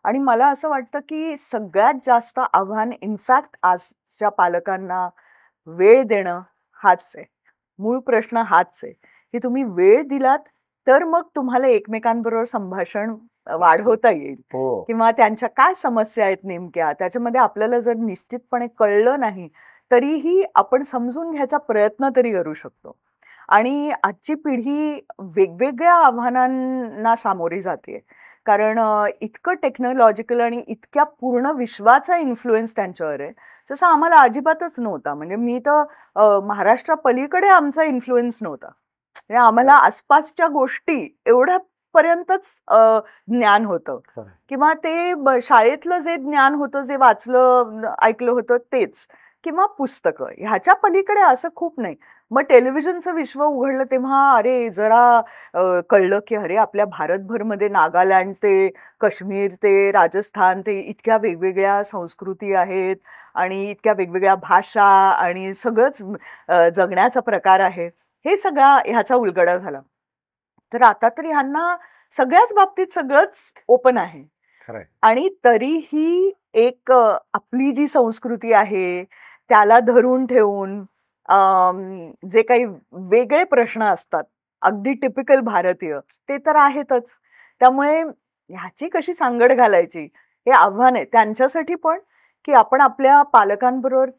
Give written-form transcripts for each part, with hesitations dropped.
आणि मला असं वाटतं की सगळ्यात जास्त आव्हान इनफॅक्ट आजच्या पालकांना वेळ देणं हाच आहे. मूळ प्रश्न हाच आहे की तुम्ही वेळ दिलात तर मग तुम्हाला एकमेकांबरोबर संभाषण वाढवता येईल हो किंवा त्यांच्या काय समस्या आहेत नेमक्या त्याच्यामध्ये आपल्याला जर निश्चितपणे कळलं नाही तरीही आपण समजून घ्यायचा प्रयत्न तरी करू शकतो. आणि आजची पिढी वेगवेगळ्या आव्हानांना सामोरी जाते कारण इतकं टेक्नॉलॉजिकल आणि इतक्या पूर्ण विश्वाचा इन्फ्लुएन्स त्यांच्यावर आहे जसं आम्हाला अजिबातच नव्हता. म्हणजे मी तर महाराष्ट्रापलीकडे आमचा इन्फ्लुएन्स नव्हता. म्हणजे आम्हाला आसपासच्या गोष्टी एवढ्या पर्यंतच ज्ञान होतं खरं. किंवा ते शाळेतलं जे ज्ञान होतं जे वाचलं ऐकलं होतं तेच किंवा पुस्तकं ह्याच्या पलीकडे असं खूप नाही. मग टेलिव्हिजनचं विश्व उघडलं तेव्हा अरे जरा कळलं की अरे आपल्या भारतभरमध्ये नागालँड ते काश्मीर ते राजस्थान ते इतक्या वेगवेगळ्या संस्कृती आहेत आणि इतक्या वेगवेगळ्या भाषा आणि सगळंच जगण्याचा प्रकार आहे. हे सगळा ह्याचा उलगडा झाला. तर आता तरी ह्यांना सगळ्याच बाबतीत सगळंच ओपन आहे. खरंय. आणि तरीही एक आपली जी संस्कृती आहे त्याला धरून ठेवून जे काही वेगळे प्रश्न असतात अगदी टिपिकल भारतीय ते तर आहेतच. त्यामुळे ह्याची कशी सांगड घालायची हे आव्हान आहे त्यांच्यासाठी पण की आपण आपल्या पालकांबरोबर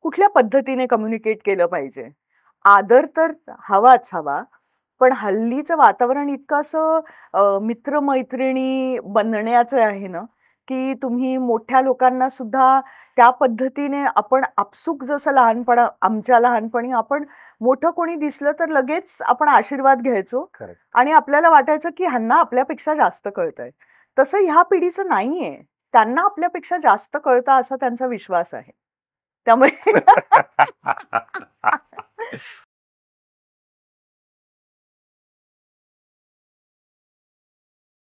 कुठल्या पद्धतीने कम्युनिकेट केलं पाहिजे. आदर तर हवाच हवा पण हल्लीचं वातावरण इतकं असं मित्रमैत्रिणी बनण्याचं आहे ना की तुम्ही मोठ्या लोकांना सुद्धा त्या पद्धतीने आपण आपसुक जसं आमच्या लहानपणी आपण मोठं कोणी दिसलं तर लगेच आपण आशीर्वाद घ्यायचो खरंय. आणि आपल्याला वाटायचं की ह्यांना आपल्यापेक्षा जास्त कळतंय. तसं ह्या पिढीचं नाहीये. त्यांना आपल्यापेक्षा जास्त कळतं असा त्यांचा विश्वास आहे. त्यामुळे